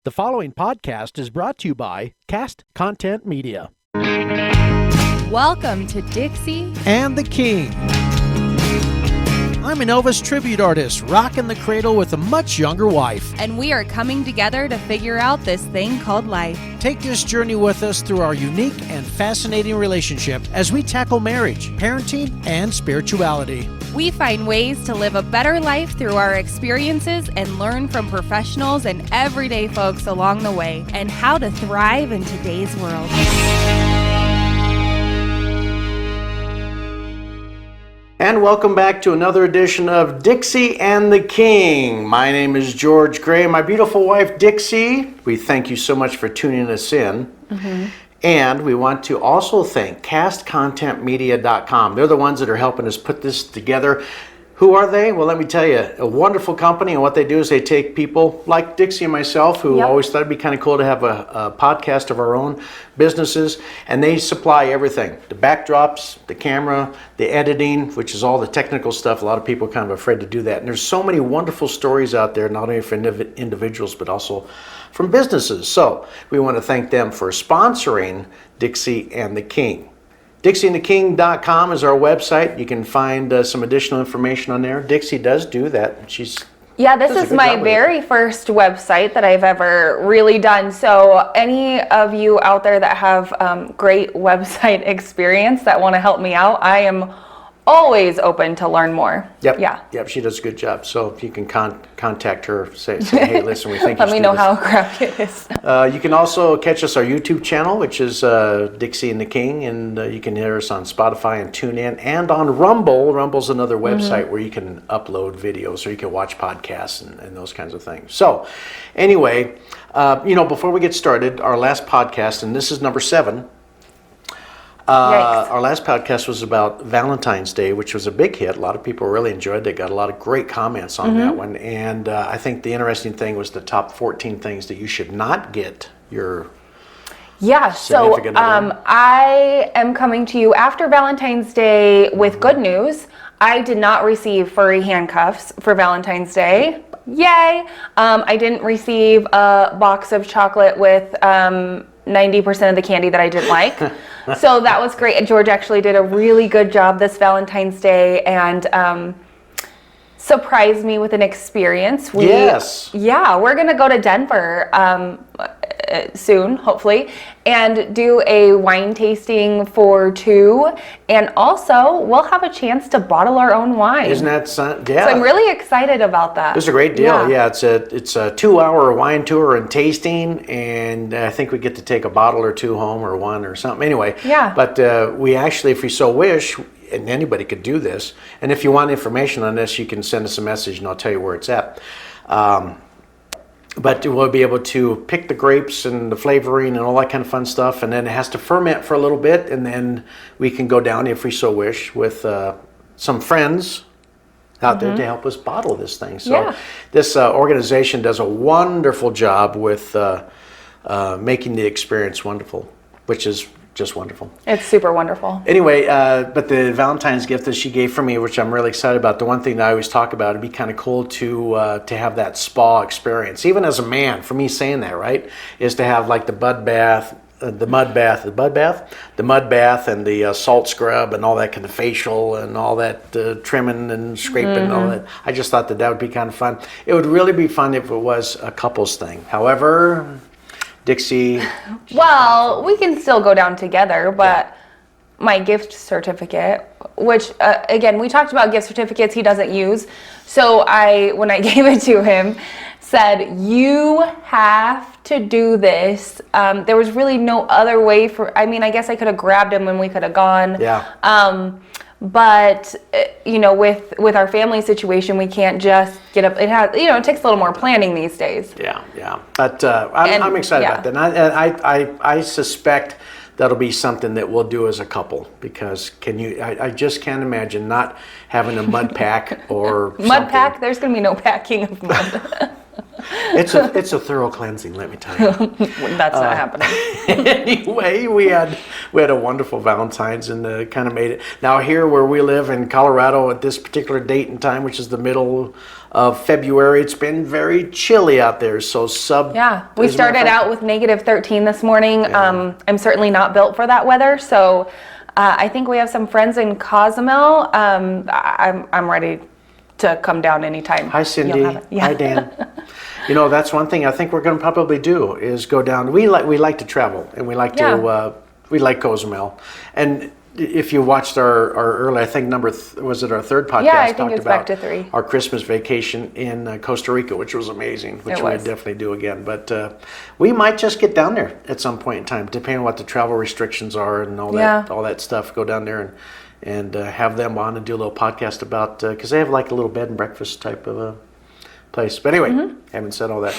The following podcast is brought to you by Cast Content Media. Welcome to Dixie and the King. I'm an Elvis tribute artist, rocking the cradle with a much younger wife. And we are coming together to figure out this thing called life. Take this journey with us through our unique and fascinating relationship as we tackle marriage, parenting, and spirituality. We find ways to live a better life through our experiences and learn from professionals and everyday folks along the way, and how to thrive in today's world. And welcome back to another edition of Dixie and the King. My name is George Gray. My beautiful wife, Dixie. We thank you so much for tuning us in. And we want to also thank castcontentmedia.com. They're the ones that are helping us put this together. Who are they? Well, let me tell you, a wonderful company, and what they do is they take people like Dixie and myself who always thought it'd be kind of cool to have a podcast of our own businesses, and they supply everything. The backdrops, the camera, the editing, which is all the technical stuff. A lot of people are kind of afraid to do that. And there's so many wonderful stories out there, not only for individuals, but also from businesses. So we want to thank them for sponsoring Dixie and the King. DixieandtheKing.com is our website. You can find some additional information on there. Dixie does do that. This is my very first website that I've ever really done. So any of you out there that have great website experience that want to help me out, I am always open to learn more. Yep, she does a good job. So if you can contact her, say hey, listen, we think you let me know how crappy it is. You can also catch us our YouTube channel, which is Dixie and the King, and you can hear us on Spotify and TuneIn and on Rumble. Rumble's another website where you can upload videos or you can watch podcasts and those kinds of things. So anyway, before we get started, our last podcast, and this is number 7, our last podcast was about Valentine's Day, which was a big hit. A lot of people really enjoyed it. They got a lot of great comments on that one. And I think the interesting thing was the top 14 things that you should not get your significant other. I am coming to you after Valentine's Day with good news. I did not receive furry handcuffs for Valentine's Day. Yay! I didn't receive a box of chocolate with 90% of the candy that I didn't like. So that was great. And George actually did a really good job this Valentine's Day and surprised me with an experience. Yeah, we're going to go to Denver soon, hopefully, and do a wine tasting for 2. And also, we'll have a chance to bottle our own wine. Isn't that yeah. So I'm really excited about that. It's a great deal. Yeah, it's a 2-hour wine tour and tasting, and I think we get to take a bottle or 2 home or 1 or something. Anyway, but we actually, if we so wish, and anybody could do this, and if you want information on this, you can send us a message and I'll tell you where it's at. But we'll be able to pick the grapes and the flavoring and all that kind of fun stuff, and then it has to ferment for a little bit, and then we can go down, if we so wish, with some friends out there to help us bottle this thing. So this organization does a wonderful job with making the experience wonderful, which is just wonderful. It's super wonderful. Anyway, but the Valentine's gift that she gave for me, which I'm really excited about, the one thing that I always talk about, it'd be kind of cool to have that spa experience. Even as a man, for me saying that, right, is to have like the mud bath and the salt scrub and all that kind of facial and all that trimming and scraping and all that. I just thought that would be kind of fun. It would really be fun if it was a couples thing. However, Dixie. Well, we can still go down together, but my gift certificate, which again, we talked about gift certificates he doesn't use. So when I gave it to him, said, you have to do this. There was really no other way I guess I could have grabbed him and we could have gone. But with our family situation, we can't just get up. It takes a little more planning these days. Yeah. But I'm excited about that. And I suspect that'll be something that we'll do as a couple, because I just can't imagine not having a mud pack or mud pack. There's going to be no packing of mud. It's a thorough cleansing, let me tell you. That's not happening. Anyway, we had a wonderful Valentine's and kind of made it. Now here where we live in Colorado at this particular date and time, which is the middle of February. It's been very chilly out there, so Yeah, we started out with -13 this morning. Yeah. I'm certainly not built for that weather, so I think we have some friends in Cozumel. I'm ready to come down anytime. Hi, Cindy. You'll have it. Yeah. Hi, Dan. You know, that's one thing I think we're going to probably do is go down. We like to travel, and we like to we like Cozumel. And if you watched our early, I think was it our third podcast? Yeah, I think talked it's about back to 3. our Christmas vacation in Costa Rica, which was amazing, which It we was. would definitely do again. But we might just get down there at some point in time, depending on what the travel restrictions are and all that stuff. Go down there and have them on and do a little podcast about, because they have like a little bed and breakfast type of a place. But anyway, having said all that,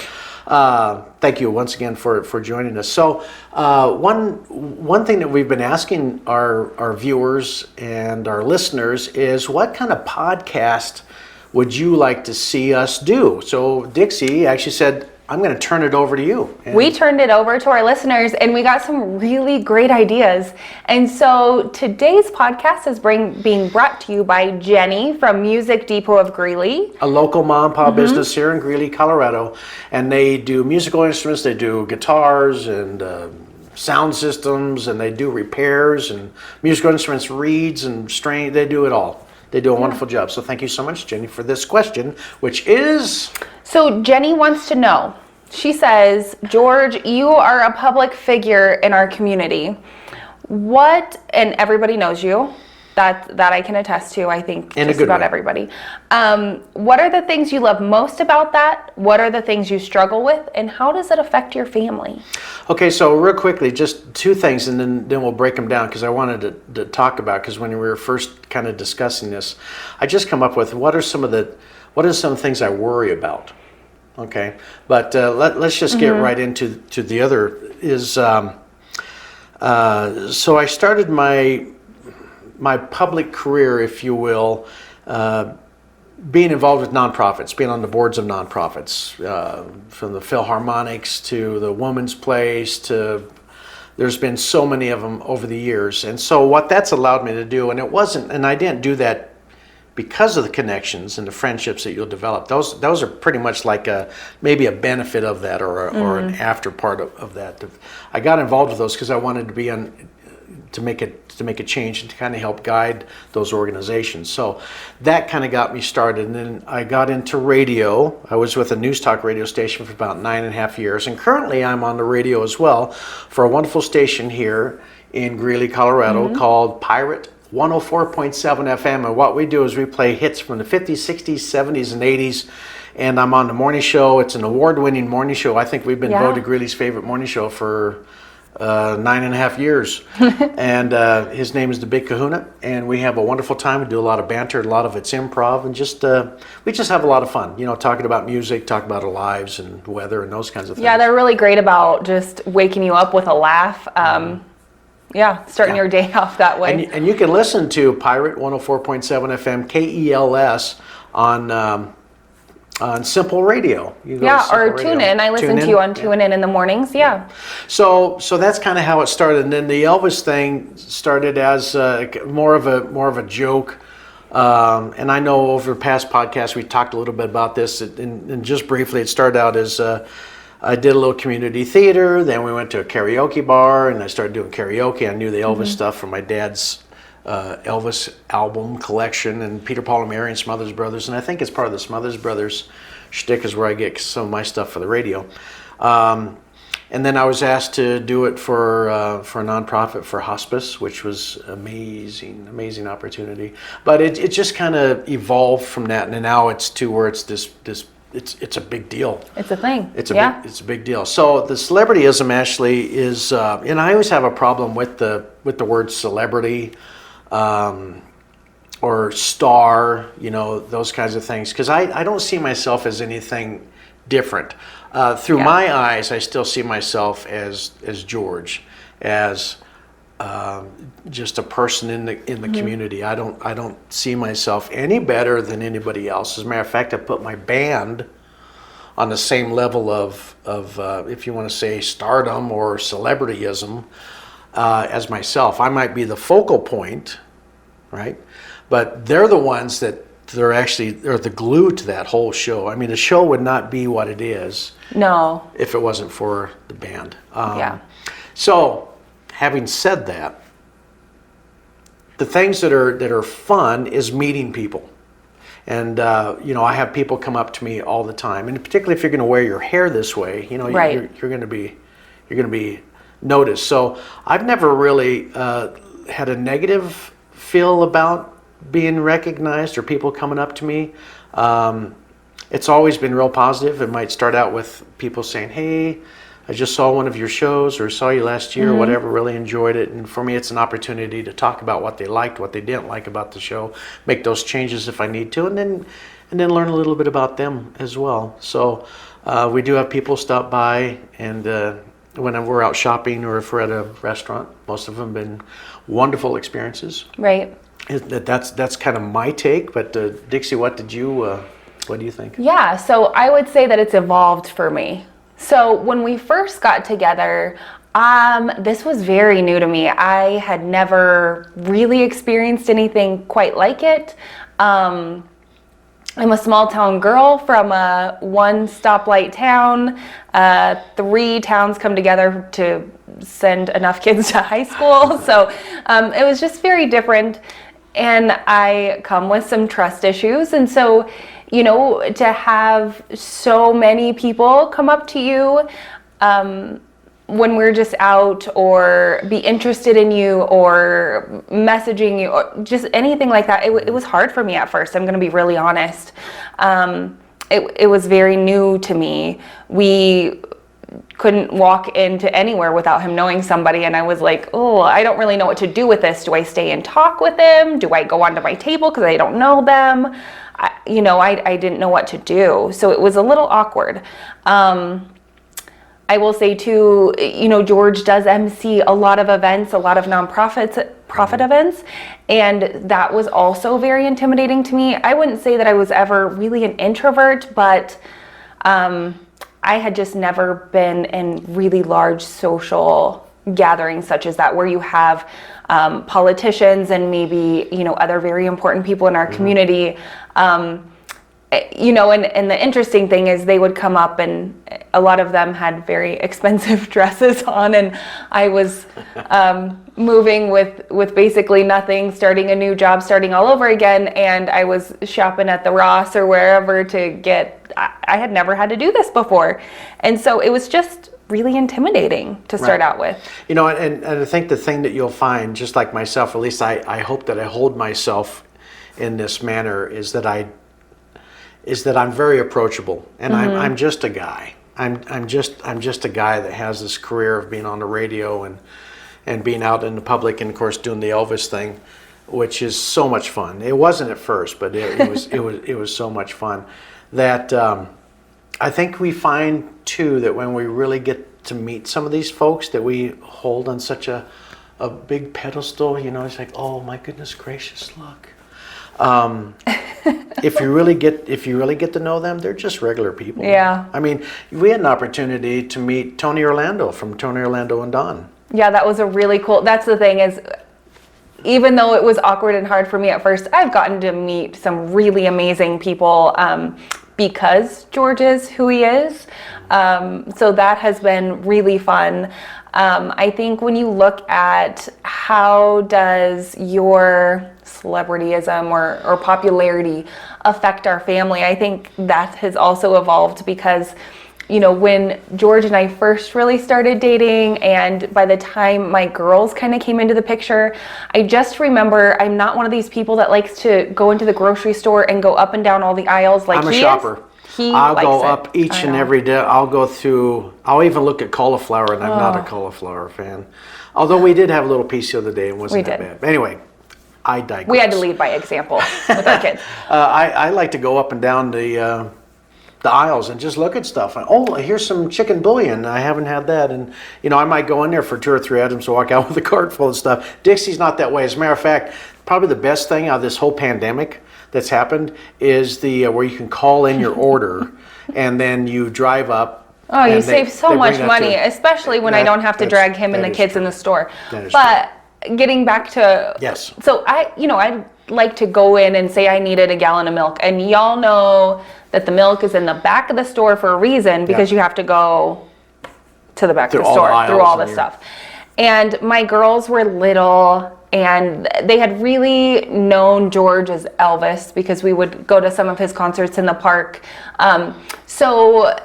thank you once again for joining us. So one thing that we've been asking our viewers and our listeners is, what kind of podcast would you like to see us do? So Dixie actually said, I'm going to turn it over to you. And we turned it over to our listeners, and we got some really great ideas. And so today's podcast is being brought to you by Jenny from Music Depot of Greeley. a local mom and pop business here in Greeley, Colorado, and they do musical instruments. They do guitars and sound systems, and they do repairs and musical instruments, reeds and string. They do it all. They do a wonderful job. So thank you so much, Jenny, for this question, which is... So Jenny wants to know, she says, George, you are a public figure in our community. And everybody knows you, that I can attest to, I think, In a just good about way. everybody. What are the things you love most about that? What are the things you struggle with? And how does it affect your family? Okay, so real quickly, just 2 things, and then we'll break them down, because I wanted to talk about, because when we were first kind of discussing this, I just come up with what are some things I worry about. Okay, but let's just get right into the other. So I started my public career, if you will, being involved with nonprofits, being on the boards of nonprofits, from the Philharmonics to the Woman's Place to, there's been so many of them over the years. And so what that's allowed me to do, and I didn't do that because of the connections and the friendships that you'll develop. Those are pretty much like maybe a benefit of that, or an after part of that. I got involved with those because I wanted to be to make a change and to kind of help guide those organizations. So that kind of got me started. And then I got into radio. I was with a news talk radio station for about 9.5 years. And currently I'm on the radio as well for a wonderful station here in Greeley, Colorado, called Pirate 104.7 FM. And what we do is we play hits from the 50s, 60s, 70s, and 80s. And I'm on the morning show. It's an award-winning morning show. I think we've been voted Greeley's favorite morning show for 9.5 years. And his name is The Big Kahuna, and we have a wonderful time. We do a lot of banter, a lot of it's improv, and we just have a lot of fun, talking about music, talking about our lives and weather and those kinds of things. Yeah, they're really great about just waking you up with a laugh. Starting your day off that way. And you can listen to Pirate 104.7 FM KELS on Simple Radio. You go to Simple or Radio. TuneIn. I listen to you on TuneIn in the mornings. Yeah. So that's kind of how it started, and then the Elvis thing started as more of a joke. And I know over the past podcast we talked a little bit about this, and just briefly, it started out as I did a little community theater. Then we went to a karaoke bar, and I started doing karaoke. I knew the Elvis stuff from my dad's Elvis album collection, and Peter, Paul, and Mary, and Smothers Brothers. And I think it's part of the Smothers Brothers shtick is where I get some of my stuff for the radio. And then I was asked to do it for a nonprofit for hospice, which was amazing opportunity. But it just kind of evolved from that, and now it's to where it's this. It's a big deal. It's a thing. It's a big deal. So the celebrityism actually is, and I always have a problem with the word celebrity, or star, those kinds of things, because I don't see myself as anything different. Through my eyes, I still see myself as George, as just a person in the community. I don't see myself any better than anybody else. As a matter of fact, I put my band on the same level of if you want to say stardom or celebrityism as myself. I might be the focal point, right? But they're the ones that they're the glue to that whole show. I mean, the show would not be what it is No. if it wasn't for the band. Yeah. So, having said that, the things that are fun is meeting people. And I have people come up to me all the time, and particularly if you're going to wear your hair this way, Right. you're going to be noticed. So I've never really had a negative feel about being recognized or people coming up to me. It's always been real positive. It might start out with people saying, "Hey, I just saw one of your shows or saw you last year or whatever, really enjoyed it." And for me, it's an opportunity to talk about what they liked, what they didn't like about the show, make those changes if I need to, and then learn a little bit about them as well. So we do have people stop by, and when we're out shopping or if we're at a restaurant, most of them have been wonderful experiences. Right. That's kind of my take, but Dixie, what do you think? Yeah, so I would say that it's evolved for me. So when we first got together, this was very new to me. I had never really experienced anything quite like it. I'm a small town girl from a one stoplight town. 3 towns come together to send enough kids to high school. So it was just very different. And I come with some trust issues. And so, to have so many people come up to you when we're just out, or be interested in you, or messaging you, or just anything like that, it was hard for me at first. I'm going to be really honest. It was very new to me. We couldn't walk into anywhere without him knowing somebody, and I was like, oh, I don't really know what to do with this. Do I stay and talk with him? Do I go onto my table because I don't know them? I didn't know what to do, so it was a little awkward. I will say too, George does MC a lot of events, a lot of profit events, and that was also very intimidating to me. I wouldn't say that I was ever really an introvert, but I had just never been in really large social gatherings such as that, where you have politicians and maybe other very important people in our community. And the interesting thing is they would come up, and a lot of them had very expensive dresses on, and I was moving with basically nothing, starting a new job, starting all over again, and I was shopping at the Ross or wherever I had never had to do this before. And so it was just really intimidating to start out with. And I think the thing that you'll find, just like myself, at least I hope that I hold myself in this manner, is that I'm very approachable, and I'm just a guy. I'm just a guy that has this career of being on the radio and being out in the public, and of course doing the Elvis thing, which is so much fun. It wasn't at first, but it was so much fun that I think we find too that when we really get to meet some of these folks that we hold on such a big pedestal, it's like, oh my goodness gracious, look. If you really get to know them, they're just regular people. Yeah. I mean, we had an opportunity to meet Tony Orlando from Tony Orlando and Don. Yeah, that was a really cool. That's the thing is, even though it was awkward and hard for me at first, I've gotten to meet some really amazing people because George is who he is. So that has been really fun. I think when you look at how does your celebrityism or popularity affect our family, I think that has also evolved because, when George and I first really started dating, and by the time my girls kind of came into the picture, I just remember I'm not one of these people that likes to go into the grocery store and go up and down all the aisles like I'm a he shopper. Is. I'll go up each and every day. I'll even look at cauliflower, and I'm not a cauliflower fan. Although we did have a little piece the other day, and wasn't that bad. Anyway, I digress. We had to lead by example with our kids. I like to go up and down the aisles and just look at stuff. And, here's some chicken bouillon. I haven't had that. And, I might go in there for 2 or 3 items and walk out with a cart full of stuff. Dixie's not that way. As a matter of fact, probably the best thing out of this whole pandemic that's happened is the where you can call in your order and then you drive up. Oh, you save so much money, especially when I don't have to drag him and the kids in the store. But getting back to yes. So I like to go in and say I needed a gallon of milk. And y'all know that the milk is in the back of the store for a reason, because you have to go to the back of the store through all this stuff. And my girls were little, and they had really known George as Elvis because we would go to some of his concerts in the park. So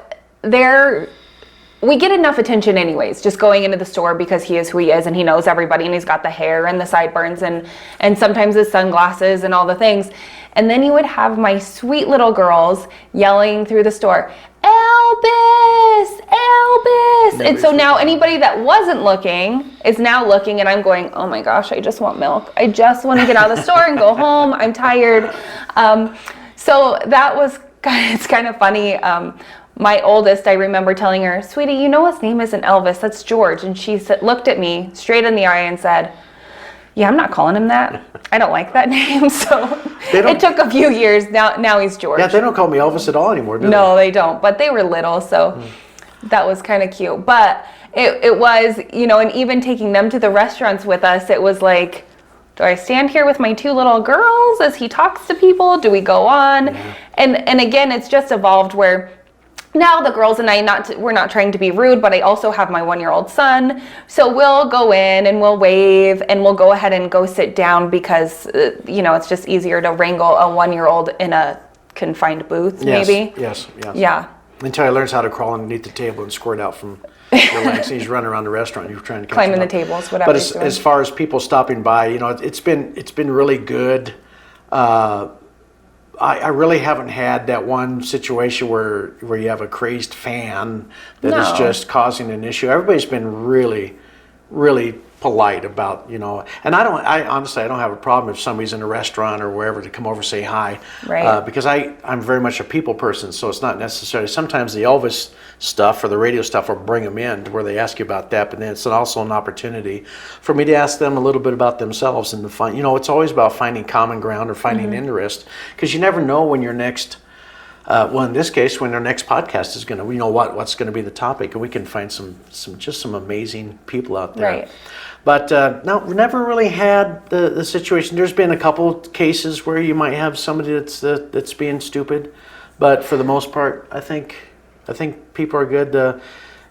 we get enough attention anyways, just going into the store, because he is who he is and he knows everybody, and he's got the hair and the sideburns and sometimes his sunglasses and all the things. And then you would have my sweet little girls yelling through the store, Elvis, Elvis. And so now anybody that wasn't looking is now looking, and I'm going, oh my gosh, I just want milk. I just want to get out of the store and go home. I'm tired. So that was, it's kind of funny. My oldest, I remember telling her, sweetie, you know his name isn't Elvis, that's George. And she looked at me straight in the eye and said, yeah, I'm not calling him that. I don't like that name. So it took a few years. Now he's George. Yeah, they don't call me Elvis at all anymore, do they? No, they don't. But they were little, so that was kind of cute. But it was, and even taking them to the restaurants with us, it was like, do I stand here with my two little girls as he talks to people? Do we go on? And again, it's just evolved where now the girls and I, we're not trying to be rude, but I also have my 1-year-old son. So we'll go in and we'll wave and we'll go ahead and go sit down because, it's just easier to wrangle a 1-year-old in a confined booth, maybe. Yes. Yeah. Until he learns how to crawl underneath the table and squirt out from your legs. He's running around the restaurant. You're trying to climbing the tables, whatever. But as far as people stopping by, it's been really good. I really haven't had that one situation where you have a crazed fan that is just causing an issue. Everybody's been really, really polite about, and I honestly don't have a problem if somebody's in a restaurant or wherever to come over and say hi. Right. Because I'm very much a people person, so it's not necessarily, sometimes the Elvis stuff or the radio stuff will bring them in to where they ask you about that, but then it's also an opportunity for me to ask them a little bit about themselves and to find, it's always about finding common ground or finding interest, because you never know when your next in this case, when our next podcast is going to, what's going to be the topic, and we can find some amazing people out there. Right. But no, we never really had the situation. There's been a couple cases where you might have somebody that's being stupid, but for the most part, I think people are good.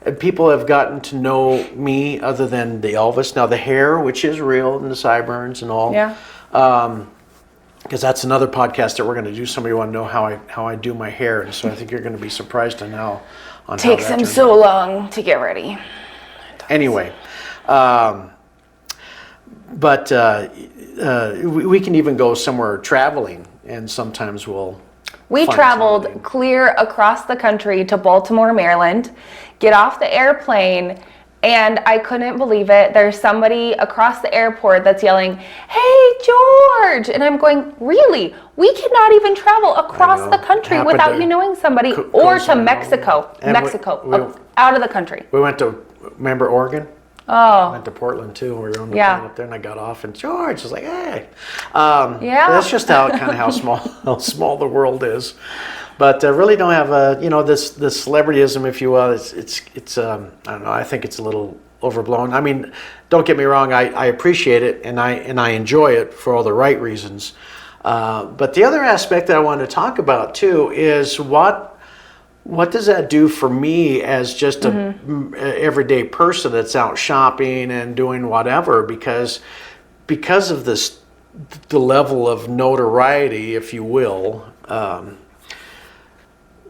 And people have gotten to know me other than the Elvis. Now the hair, which is real, and the sideburns and all. Yeah. Because that's another podcast that we're going to do. Somebody want to know how I do my hair, and so I think you're going to be surprised on how takes him so long to get ready. Anyway, but we can even go somewhere traveling, and sometimes we traveled clear across the country to Baltimore, Maryland, get off the airplane. And I couldn't believe it. There's somebody across the airport that's yelling, "Hey, George!" And I'm going, really? We cannot even travel across the country without you knowing somebody, or to Mexico. Out of the country. We went to, remember Oregon? Oh. Went to Portland too. We were on the plane up there, and I got off, and George was like, "Hey." That's just how small the world is. But really don't have this celebrityism, if you will. It's I don't know. I think it's a little overblown. I mean, don't get me wrong. I appreciate it and I enjoy it for all the right reasons. But the other aspect that I wanted to talk about too is what does that do for me as just a everyday person that's out shopping and doing whatever, because of the level of notoriety, if you will.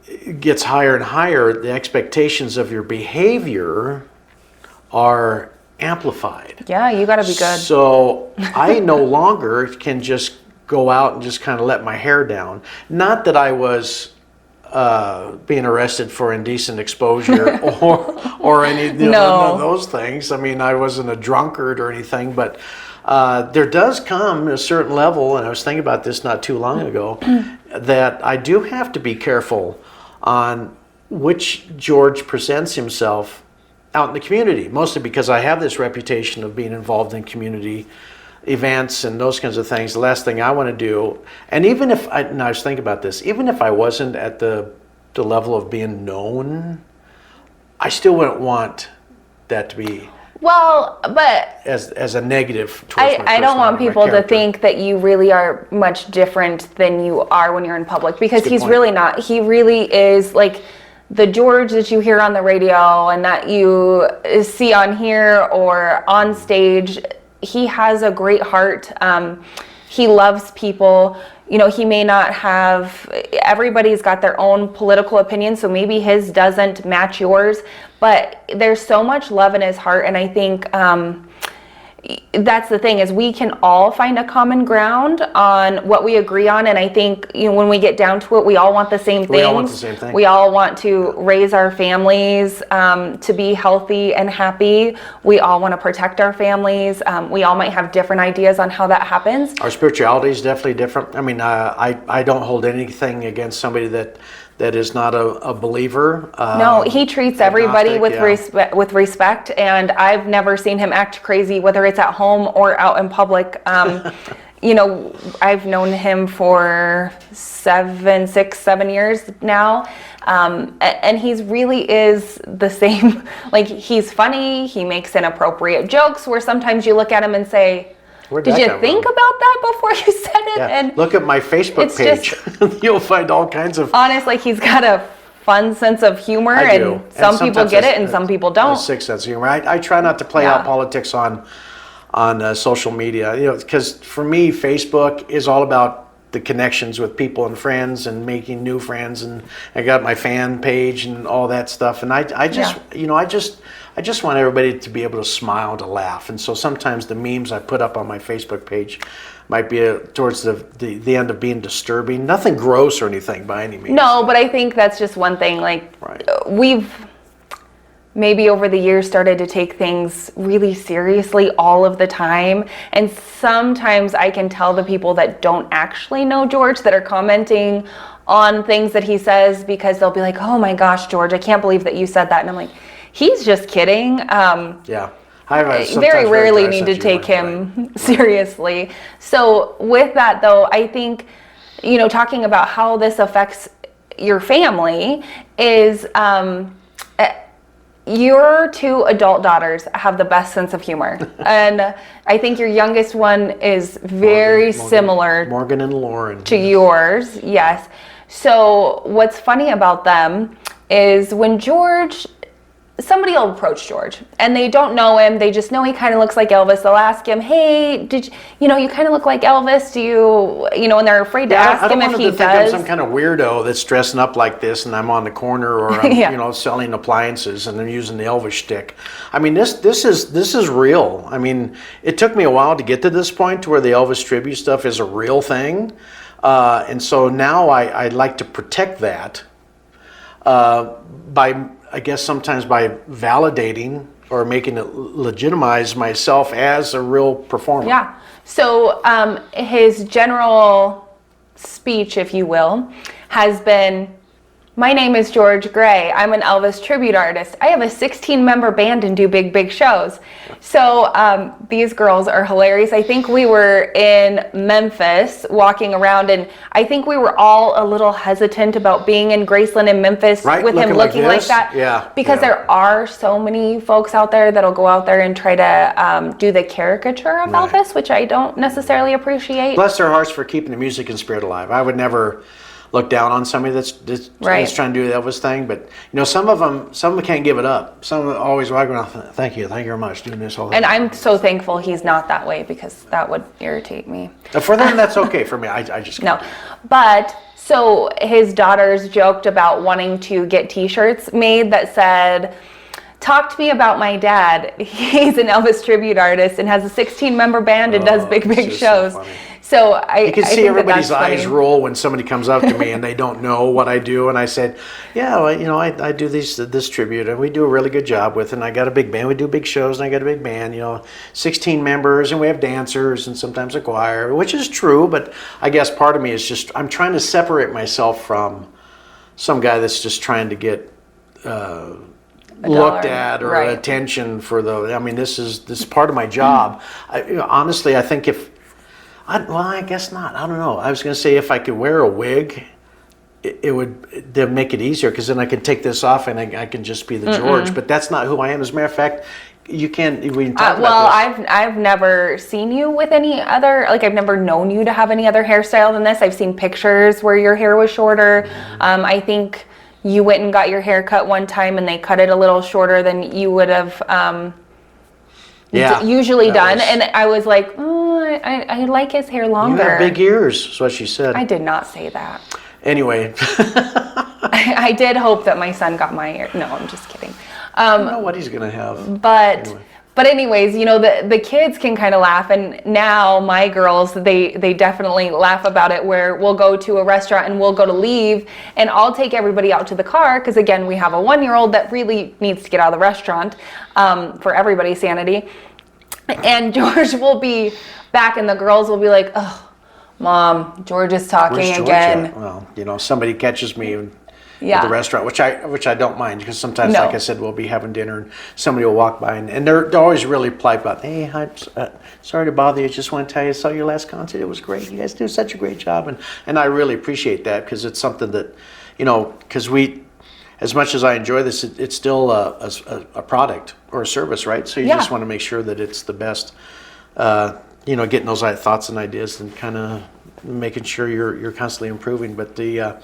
It gets higher and higher, the expectations of your behavior are amplified. Yeah, you got to be good. So I no longer can just go out and just kind of let my hair down. Not that I was being arrested for indecent exposure or any of those things. I mean, I wasn't a drunkard or anything, but there does come a certain level, and I was thinking about this not too long ago, that I do have to be careful on which George presents himself out in the community, mostly because I have this reputation of being involved in community events and those kinds of things. The last thing I want to do, and even if I was thinking about this, even if I wasn't at the level of being known, I still wouldn't want that to be Well, but as a negative towards my I don't want personality, my people to character. think that you really are much different than you are when you're in public, because That's a good he's point. really not. He really is like the George that you hear on the radio and that you see on here or on stage. He has a great heart. He loves people. You know, he may not have, everybody's got their own political opinion, so maybe his doesn't match yours, but there's so much love in his heart, and I think that's the thing, is we can all find a common ground on what we agree on, and I think, you know, when we get down to it, we all want the same things. We all want the same thing. We all want to raise our families to be healthy and happy. We all want to protect our families. We all might have different ideas on how that happens. Our spirituality is definitely different. I mean, I don't hold anything against somebody that is not a believer. No, he treats everybody agnostic, with respect, and I've never seen him act crazy, whether it's at home or out in public. You know, I've known him for 6, 7 years now, and he's really is the same. Like, he's funny, he makes inappropriate jokes where sometimes you look at him and say, Where'd did that you come think from? about that before you said it? Yeah. And Look at my Facebook it's page. You'll find all kinds of. honest, like, he's got a fun sense of humor, I do. and some people sometimes get it and some people A don't. sick sense of humor. I try not to play Yeah. out politics on social media, you know, because for me, Facebook is all about the connections with people and friends and making new friends, and I got my fan page and all that stuff, and I just Yeah. you know, I just want everybody to be able to smile, to laugh, and so sometimes the memes I put up on my Facebook page might be towards the end of being disturbing. Nothing gross or anything by any means. No, but I think that's just one thing. Like, Right. we've maybe over the years started to take things really seriously all of the time. And sometimes I can tell the people that don't actually know George that are commenting on things that he says, because they'll be like, oh my gosh, George, I can't believe that you said that. And I'm like, he's just kidding. Yeah. I have a sometimes Very rarely dry need to sense of take humor, him seriously. So with that though, I think, you know, talking about how this affects your family is, your 2 adult daughters have the best sense of humor. And I think your youngest one is very similar Morgan and Lauren. to yours, yes. So what's funny about them is when somebody will approach George and they don't know him, they just know he kind of looks like Elvis. They'll ask him, hey, you kind of look like Elvis, do you know, and they're afraid to ask him if he I don't want them to think I'm does. some kind of weirdo that's dressing up like this and I'm on the corner, or I'm Yeah. you know, selling appliances and I'm using the Elvis shtick. I mean, this is real. I mean, it took me a while to get to this point to where the Elvis tribute stuff is a real thing, and so now I like to protect that by, I guess, sometimes by validating or making it legitimize myself as a real performer. Yeah. So his general speech, if you will, has been, my name is George Gray. I'm an Elvis tribute artist. I have a 16-member band and do big shows. So these girls are hilarious. I think we were in Memphis walking around, and I think we were all a little hesitant about being in Graceland and Memphis Right, with him looking like this? that. Yeah. Because yeah. there are so many folks out there that'll go out there and try to do the caricature of Right. Elvis, which I don't necessarily appreciate. Bless their hearts for keeping the music and spirit alive. I would never look down on somebody that's Right. trying to do the Elvis thing, but you know, some of them can't give it up. Some of them always walk around, thank you very much, doing this all the And time. I'm so thankful he's not that way, because that would irritate me. For them, that's okay. For me, I just No, but so his daughters joked about wanting to get t-shirts made that said, talk to me about my dad. He's an Elvis tribute artist and has a 16-member band and does big it's just so shows. funny. So I You can I see think everybody's that's eyes funny. roll when somebody comes up to me and they don't know what I do, and I said, "Yeah, well, you know, I do this tribute, and we do a really good job with it. And I got a big band. We do big shows, and I got a big band. You know, 16 members, and we have dancers and sometimes a choir, which is true. But I guess part of me is just I'm trying to separate myself from some guy that's just trying to get looked at or right. attention for the. I mean, this is part of my job. Honestly, I think I guess not. I don't know. I was going to say if I could wear a wig, it would make it easier, because then I could take this off and I can just be the George. But that's not who I am. As a matter of fact, You can't. We can talk Well, about this. I've never seen you with any other, like I've never known you to have any other hairstyle than this. I've seen pictures where your hair was shorter. I think you went and got your hair cut one time and they cut it a little shorter than you would have usually done. And I was like, oh, I like his hair longer. You have big ears, is what she said. I did not say that. Anyway. I did hope that my son got my hair. No, I'm just kidding. I don't know what he's going to have. But anyways, you know, the kids can kind of laugh, and now my girls, they definitely laugh about it, where we'll go to a restaurant and we'll go to leave and I'll take everybody out to the car, because again, we have a 1-year-old that really needs to get out of the restaurant for everybody's sanity. And George will be back and the girls will be like, oh, Mom, George is talking Where's George again. at? Well, you know, somebody catches me at Yeah. the restaurant, which I don't mind, because sometimes, No. like I said, we'll be having dinner and somebody will walk by and they're always really polite about, hey, I'm sorry to bother you. Just want to tell you, I saw your last concert. It was great. You guys do such a great job, and I really appreciate that, because it's something that, you know, because as much as I enjoy this, it's still a product or a service, right? So you just want to make sure that it's the best. You know, getting those thoughts and ideas and kind of making sure you're constantly improving. But the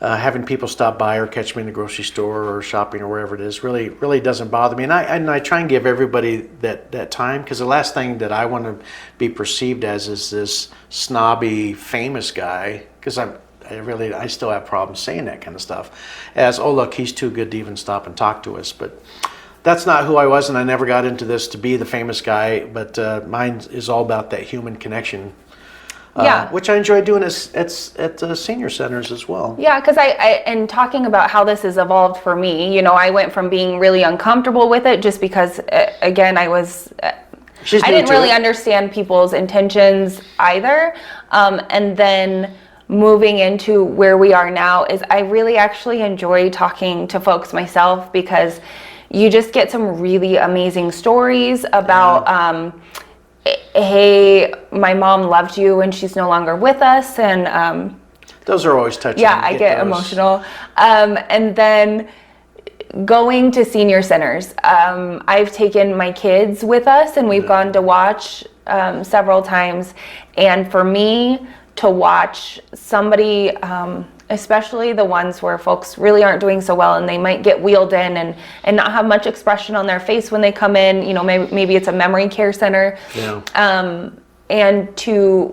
having people stop by or catch me in the grocery store or shopping or wherever it is really doesn't bother me. And I try and give everybody that time, because the last thing that I want to be perceived as is this snobby famous guy, because I still have problems saying that kind of stuff, as, oh, look, he's too good to even stop and talk to us. But that's not who I was, and I never got into this to be the famous guy, but mine is all about that human connection, which I enjoy doing at senior centers as well. Yeah, because and talking about how this has evolved for me, you know, I went from being really uncomfortable with it just because, again, I didn't really understand people's intentions either. And then moving into where we are now is I really actually enjoy talking to folks myself, because you just get some really amazing stories about, hey, my mom loved you and she's no longer with us. And those are always touching. Yeah, I get emotional. And then going to senior centers. I've taken my kids with us and we've gone to watch several times. And for me to watch somebody, especially the ones where folks really aren't doing so well and they might get wheeled in and not have much expression on their face when they come in, you know, maybe it's a memory care center. Yeah. And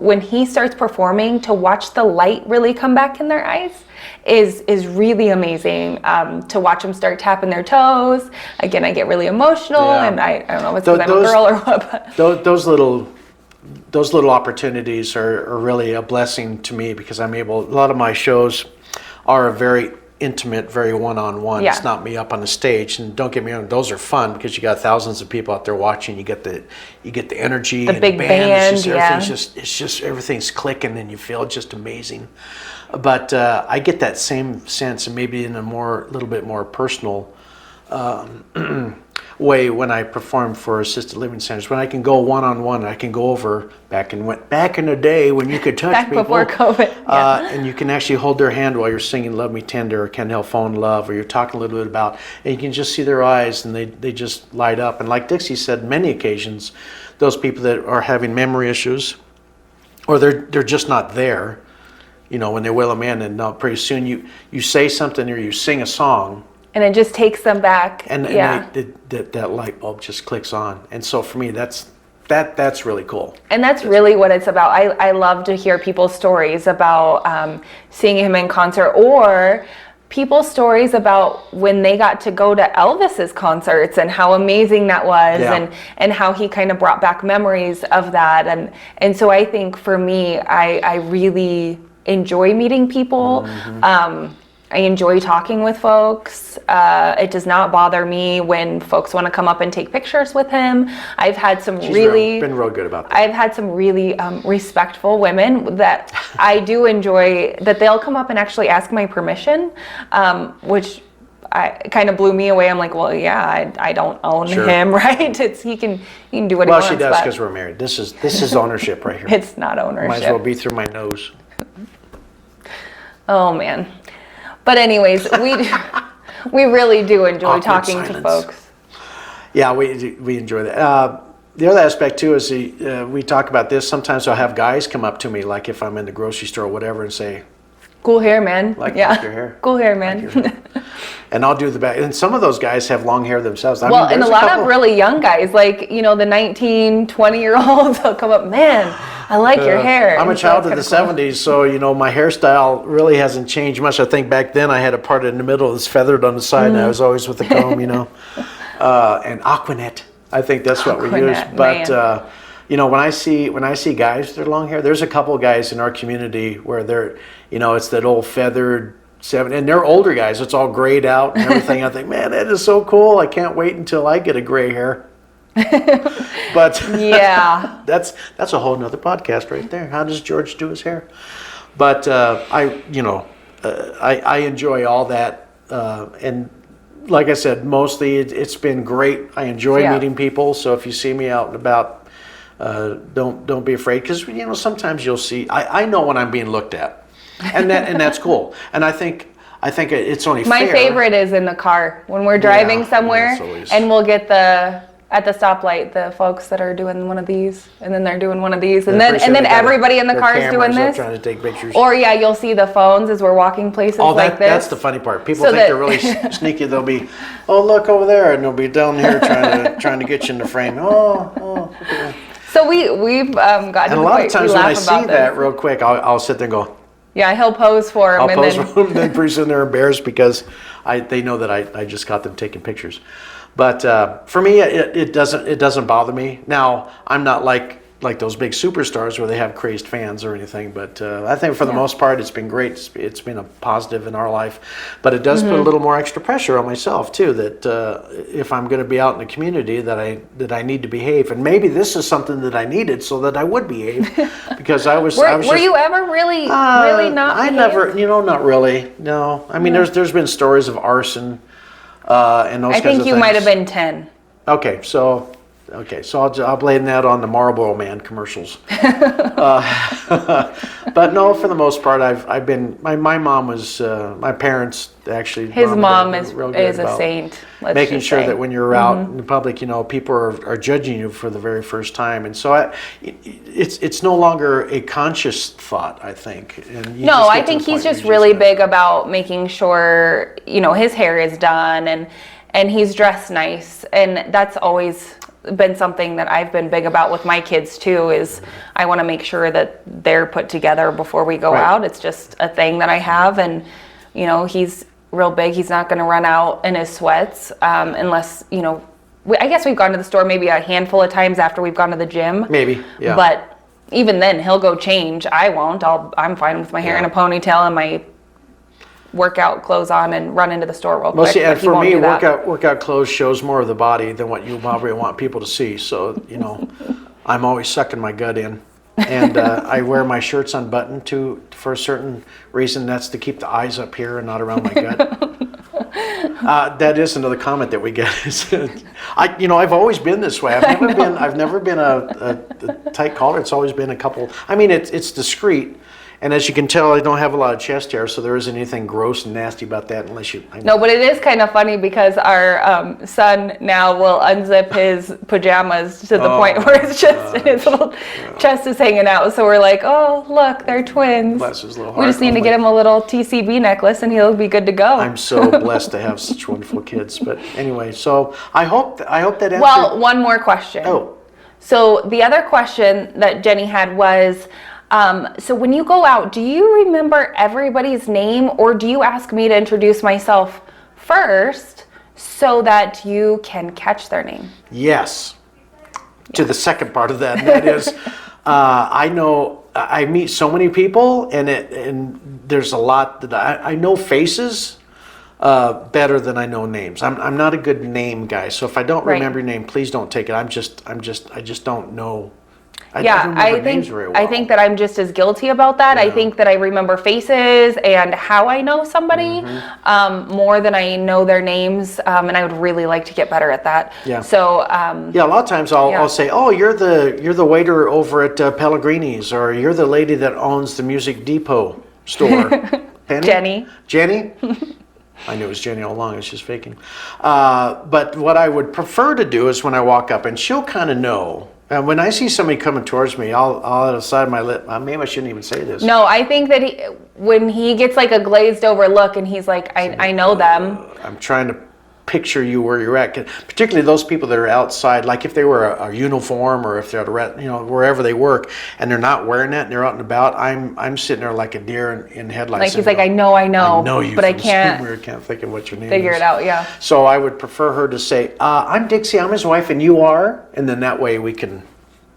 when he starts performing, to watch the light really come back in their eyes is really amazing. To watch them start tapping their toes. Again, I get really emotional, and I don't know if it's because I'm a girl or what. But those little opportunities are really a blessing to me, because a lot of my shows are a very intimate, very one-on-one. Yeah. It's not me up on the stage, and don't get me wrong, those are fun because you got thousands of people out there watching. You get the energy, the and big the band. band, Everything's clicking, and you feel just amazing. But I get that same sense, and maybe in a little bit more personal way when I perform for assisted living centers, when I can go one-on-one. I can go over back in the day when you could touch back people before COVID, and you can actually hold their hand while you're singing "Love Me Tender" or "Can't Help Falling in Love," or you're talking a little bit about, and you can just see their eyes and they just light up. And like Dixie said, many occasions, those people that are having memory issues, or they're just not there, you know, when they wheel them in, and pretty soon you say something or you sing a song, and it just takes them back. and that light bulb just clicks on. And so for me, that's really cool. And that's really what it's about. I love to hear people's stories about seeing him in concert, or people's stories about when they got to go to Elvis's concerts and how amazing that was, and how he kind of brought back memories of that. And so I think for me, I really enjoy meeting people. Mm-hmm. I enjoy talking with folks. It does not bother me when folks want to come up and take pictures with him. I've had some She's been real good about that. I've had some really respectful women that I do enjoy, that they'll come up and actually ask my permission, which kind of blew me away. I'm like, well, yeah, I don't own him, right? He can do what he wants. Well, she does, because we're married. This is ownership right here. It's not ownership. Might as well be through my nose. Oh man. But anyways, we really do enjoy Awkward talking silence. to folks. Yeah, we enjoy that. The other aspect too is we talk about this. Sometimes I'll have guys come up to me, like if I'm in the grocery store or whatever, and say, Cool hair, man. like your hair. Cool hair, man. Like your hair. And I'll do the back. And some of those guys have long hair themselves. I Well, mean, and a there's lot couple- of really young guys, like, you know, the 19, 20-year-olds, they'll come up, man, I like your hair. I'm a And so child of it's the kinda cool. 70s, so, you know, my hairstyle really hasn't changed much. I think back then I had a part in the middle that's feathered on the side, and I was always with the comb, you know. And Aquanet, I think that's what we use. Aquanet, But, man. you know, when I see guys with their long hair, there's a couple of guys in our community where they're, you know, it's that old feathered 70, and they're older guys. It's all grayed out and everything. I think, man, that is so cool. I can't wait until I get a gray hair. But Yeah. that's a whole nother podcast right there. How does George do his hair? But I enjoy all that, and like I said, mostly it's been great. I enjoy Yeah. meeting people. So if you see me out and about, don't be afraid, because you know sometimes you'll see. I know when I'm being looked at, and that's cool. And I think it's only My fair. favorite is in the car when we're driving Yeah, somewhere that's always- and we'll get at the stoplight, the folks that are doing one of these, and then they're doing one of these, and I'm then pretty sure and then they got everybody in the their car is doing cameras up this. trying to take pictures. Or yeah, you'll see the phones as we're walking places like this. That's the funny part. People So think that- they're really sneaky. They'll be, oh look over there, and they'll be down here trying to get you in the frame. Oh. Okay. So we've gotten to And a the lot of point times we when I laugh see about that this. real quick, I'll sit there and go, Yeah, he'll pose for him, I'll and pose then for them, then pretty soon they're embarrassed because they know that I just got them taking pictures. But for me, it doesn't bother me. Now I'm not like those big superstars where they have crazed fans or anything. But I think for the most part, it's been great. It's been a positive in our life. But it does put a little more extra pressure on myself too. That if I'm going to be out in the community, that I need to behave. And maybe this is something that I needed so that I would behave, because I was. were you ever really not? I behaved? never, not really. No, I mean, there's been stories of arson and those I kinds of think things. you might have been 10. Okay, so I'll blame that on the Marlboro Man commercials. But no, for the most part, I've been. My mom was. My parents actually. His and mom dad is were real good a about saint. Let's making just sure say. that when you're out in the public, people are judging you for the very first time, and so it's no longer a conscious thought, I think. And you No, just get I to think the he's point just where you really gotta- big about making sure, his hair is done and he's dressed nice. And that's always been something that I've been big about with my kids too, is I want to make sure that they're put together before we go Right. out. It's just a thing that I have. And, he's real big. He's not going to run out in his sweats unless, I guess we've gone to the store maybe a handful of times after we've gone to the gym. Maybe, yeah. But even then, he'll go change. I won't. I'm fine with my hair in a ponytail and my workout clothes on and run into the store real Well, quick. see, and but he for won't me, do that. workout clothes shows more of the body than what you probably want people to see. So, I'm always sucking my gut in. And I wear my shirts unbuttoned for a certain reason. That's to keep the eyes up here and not around my gut. That is another comment that we get. I've always been this way. I've never been a tight collar. It's always been a couple. I mean, it's discreet. And as you can tell, I don't have a lot of chest hair, so there isn't anything gross and nasty about that unless you... No, but it is kind of funny because our son now will unzip his pajamas to the point where it's just his little chest is hanging out. So we're like, oh, look, they're twins. Bless his little We heart. just need to Oh get my- him a little TCB necklace and he'll be good to go. I'm so blessed to have such wonderful kids. But anyway, so I hope that answered... Well, one more question. Oh. So the other question that Jenny had was, so when you go out, do you remember everybody's name, or do you ask me to introduce myself first so that you can catch their name? Yes. To the second part of that, and that is, I know I meet so many people, and there's a lot that I know faces better than I know names. I'm not a good name guy, so if I don't Right. remember your name, please don't take it. I just don't know. I Yeah, don't I remember names think very well. I think that I'm just as guilty about that. I think that I remember faces and how I know somebody more than I know their names, and I would really like to get better at that. Yeah. So Yeah, a lot of times I'll say, "Oh, you're the waiter over at Pellegrini's," or "You're the lady that owns the Music Depot store." Penny? Jenny. Jenny? I knew it was Jenny all along. It was just faking. But what I would prefer to do is when I walk up, and she'll kind of know. And when I see somebody coming towards me, I'll out the side of my lip. Maybe I shouldn't even say this. No, I think that when he gets like a glazed over look and he's like, I know them. I'm trying to picture you where you're at, particularly those people that are outside, like if they wear a uniform or if they're at wherever they work and they're not wearing it and they're out and about. I'm sitting there like a deer in headlights. Like he's like, I know you, but I can't think of what your name figure is. it out. Yeah. So I would prefer her to say, I'm Dixie, I'm his wife, and you are, and then that way we can,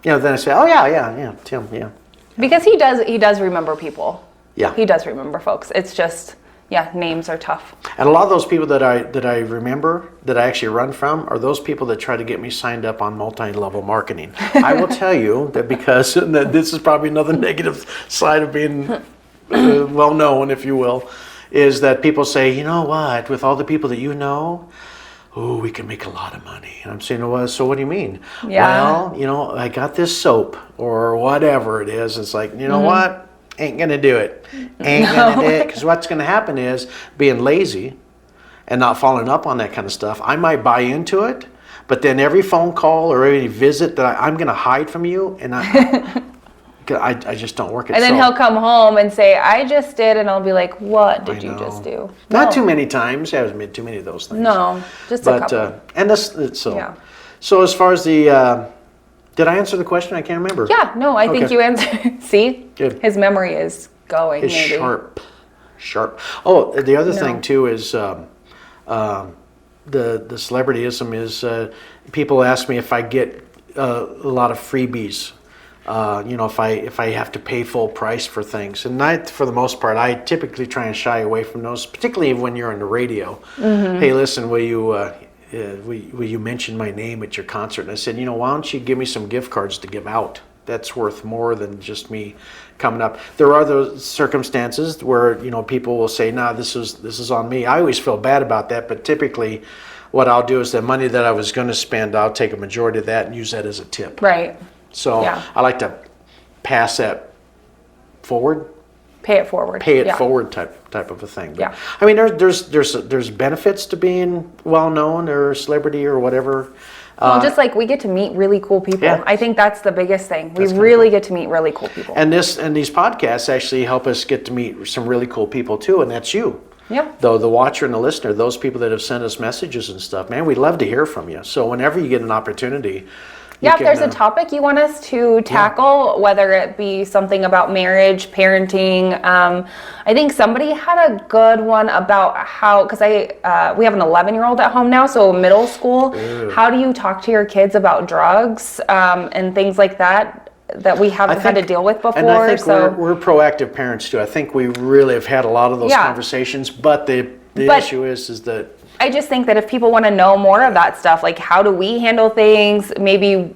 then I say, oh yeah, Tim, yeah. Because he does remember people. Yeah. He does remember folks. It's just, names are tough. And a lot of those people that I remember, that I actually run from, are those people that try to get me signed up on multi-level marketing. I will tell you that because this is probably another negative side of being well known, if you will, is that people say, you know what, with all the people that you know, we can make a lot of money. And I'm saying, well, so what do you mean? Yeah. Well, I got this soap or whatever it is. It's like, you know what? Ain't gonna do it. Gonna do it. Because what's gonna happen is being lazy and not following up on that kind of stuff. I might buy into it, but then every phone call or every visit that I'm gonna hide from you, and I just don't work it. And then he'll come home and say, I just did, and I'll be like, what did you just do? Not too many times. I haven't made too many of those things. No, just a couple. And so as far as the. Did I answer the question? I can't remember. Yeah, no, I think you answered. See? Good. His memory is going, it's maybe. Sharp. Oh, the other thing, too, is the celebrityism is people ask me if I get a lot of freebies, if I have to pay full price for things. And for the most part, I typically try and shy away from those, particularly when you're on the radio. Mm-hmm. Hey, listen, will you mention my name at your concert? And I said, why don't you give me some gift cards to give out? That's worth more than just me coming up. There are those circumstances where people will say, "Nah, this is on me." I always feel bad about that, but typically, what I'll do is the money that I was going to spend, I'll take a majority of that and use that as a tip. Right. So I like to pass that forward. Pay it forward. Pay it forward type of a thing. But, yeah. I mean, there's benefits to being well known or a celebrity or whatever. Well, just like we get to meet really cool people. Yeah. I think that's the biggest thing. We really get to meet really cool people. And these podcasts actually help us get to meet some really cool people too, and that's you. Yeah. Though the watcher and the listener, those people that have sent us messages and stuff, man, we'd love to hear from you. So whenever you get an opportunity. Yeah, if there's a topic you want us to tackle, whether it be something about marriage, parenting, I think somebody had a good one about how, because we have an 11-year-old at home now, so middle school. Ew. How do you talk to your kids about drugs and things like that we haven't had to deal with before? And I think we're proactive parents too. I think we really have had a lot of those conversations, but the issue is that I just think that if people want to know more of that stuff, like how do we handle things, maybe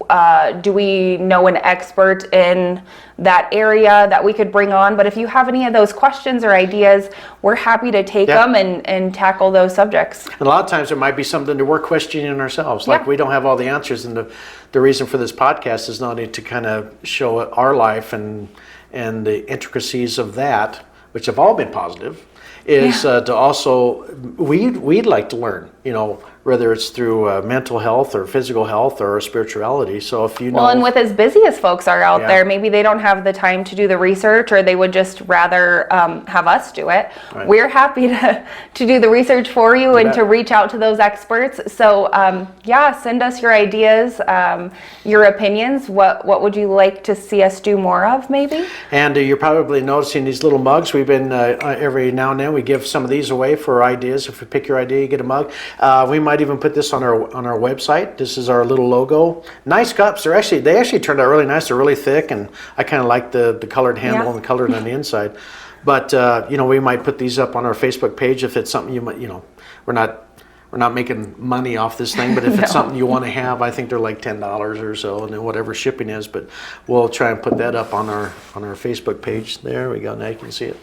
do we know an expert in that area that we could bring on? But if you have any of those questions or ideas, we're happy to take them and tackle those subjects. And a lot of times it might be something that we're questioning ourselves. Like we don't have all the answers, and the reason for this podcast is not only to kind of show our life and the intricacies of that, which have all been positive, is to also, we'd like to learn, whether it's through mental health or physical health or spirituality. So if you know. Well, and with as busy as folks are out there, maybe they don't have the time to do the research, or they would just rather have us do it. Right. We're happy to do the research for you and to reach out to those experts. So send us your ideas, your opinions. What would you like to see us do more of, maybe? And you're probably noticing these little mugs. We've been, every now and then, we give some of these away for ideas. If you pick your idea, you get a mug. We might even put this on our website. This is our little logo. Nice cups. They actually turned out really nice. They're really thick, and I kind of like the colored handle and the colored on the inside. But we might put these up on our Facebook page if it's something you might. We're not making money off this thing, but if it's something you want to have, I think they're like $10 or so, and then whatever shipping is. But we'll try and put that up on our Facebook page. There we go. Now you can see it.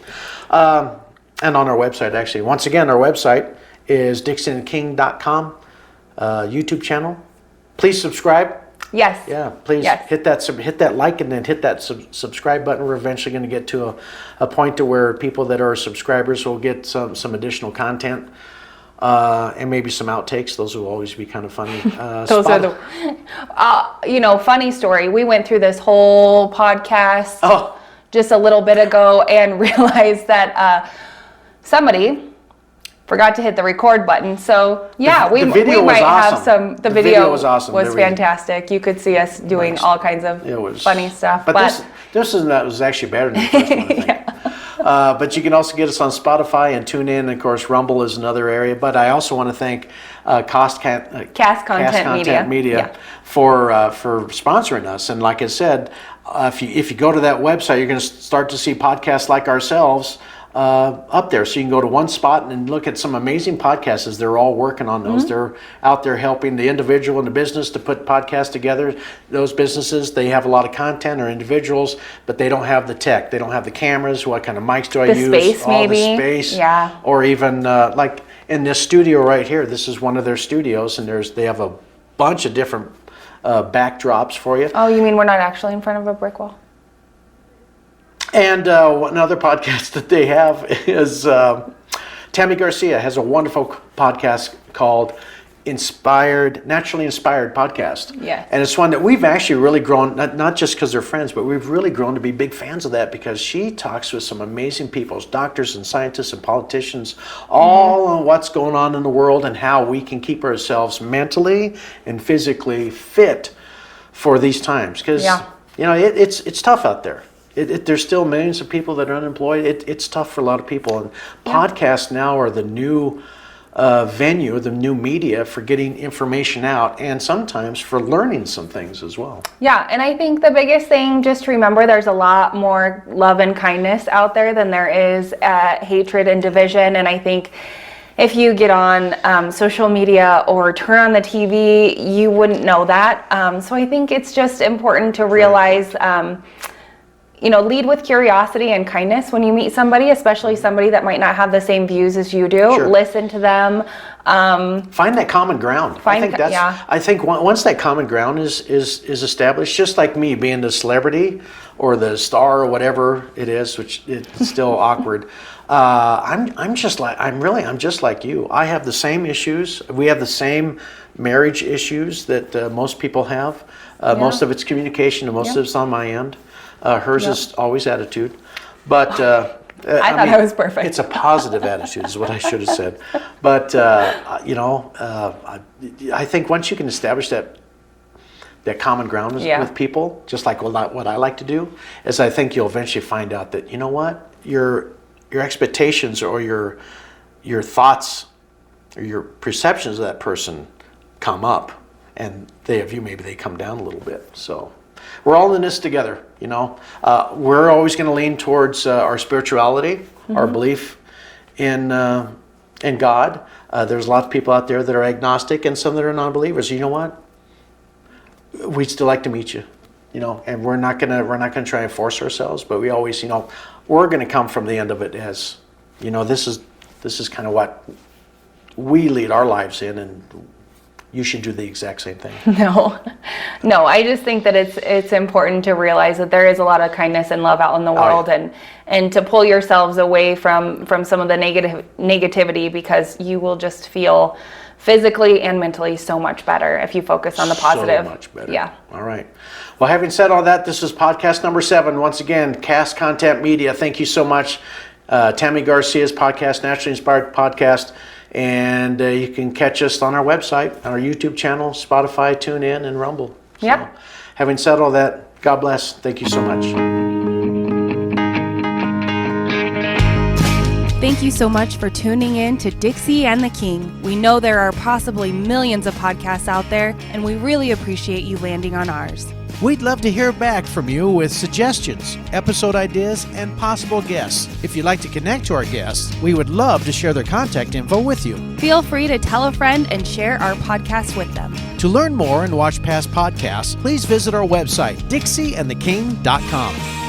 And on our website, actually. Once again, our website is dixieandtheking.com, YouTube channel. Please subscribe. Yes. Yeah, please Yes. hit that like and then hit that subscribe button. We're eventually going to get to a point to where people that are subscribers will get some additional content and maybe some outtakes. Those will always be kind of funny. Those are the, funny story. We went through this whole podcast just a little bit ago and realized that somebody forgot to hit the record button. So yeah, we might have some. The video was awesome. Was fantastic. You could see us doing all kinds of funny stuff. But this was actually better than the first one, I think. Yeah. But you can also get us on Spotify and TuneIn, and of course Rumble is another area. But I also want to thank Cast Content Media for sponsoring us. And like I said, if you go to that website, you're going to start to see podcasts like ourselves up there. So you can go to one spot and look at some amazing podcasts. They're all working on those. They're out there helping the individual and the business to put podcasts together. Those businesses, they have a lot of content or individuals, but they don't have the tech. They don't have the cameras. What kind of mics do I use? Space, all maybe. The space. Yeah. Or even like in this studio right here, this is one of their studios, and they have a bunch of different backdrops for you. Oh, you mean we're not actually in front of a brick wall? And another podcast that they have is Tammy Garcia has a wonderful podcast called Naturally Inspired Podcast. Yes. And it's one that we've actually really grown, not just because they're friends, but we've really grown to be big fans of that because she talks with some amazing people, doctors and scientists and politicians, all on what's going on in the world and how we can keep ourselves mentally and physically fit for these times. Because, it's tough out there. There's still millions of people that are unemployed. It's tough for a lot of people. And podcasts now are the new venue, the new media for getting information out and sometimes for learning some things as well. Yeah, and I think the biggest thing, just remember there's a lot more love and kindness out there than there is hatred and division. And I think if you get on social media or turn on the TV, you wouldn't know that. So I think it's just important to realize lead with curiosity and kindness when you meet somebody, especially somebody that might not have the same views as you do. Sure. Listen to them. Find that common ground. I think once that common ground is established, just like me being the celebrity or the star or whatever it is, which it's still awkward. I'm just like you. I have the same issues. We have the same marriage issues that most people have. Most of it's communication, and most of it's on my end. Hers is always attitude, but I thought I was perfect. It's a positive attitude, is what I should have said. But I think once you can establish that common ground with people, just like what I like to do, is I think you'll eventually find out that your expectations or your thoughts or your perceptions of that person come up, and maybe they come down a little bit. So. We're all in this together, We're always going to lean towards our spirituality, our belief in God. There's a lot of people out there that are agnostic and some that are non-believers. You know what? We'd still like to meet you, and we're not gonna try and force ourselves, but we always, we're going to come from the end of it as, this is kind of what we lead our lives in, and you should do the exact same thing. No, I just think that it's important to realize that there is a lot of kindness and love out in the world, and to pull yourselves away from some of the negativity, because you will just feel physically and mentally so much better if you focus on the positive. So much better. Yeah. All right. Well, having said all that, this is podcast number 7. Once again, Cast Content Media. Thank you so much. Tammy Garcia's podcast, Naturally Inspired Podcast. And you can catch us on our website, on our YouTube channel, Spotify, TuneIn, and Rumble. So, having said all that, God bless. Thank you so much. Thank you so much for tuning in to Dixie and the King. We know there are possibly millions of podcasts out there, and we really appreciate you landing on ours. We'd love to hear back from you with suggestions, episode ideas, and possible guests. If you'd like to connect to our guests, we would love to share their contact info with you. Feel free to tell a friend and share our podcast with them. To learn more and watch past podcasts, please visit our website, dixieandtheking.com.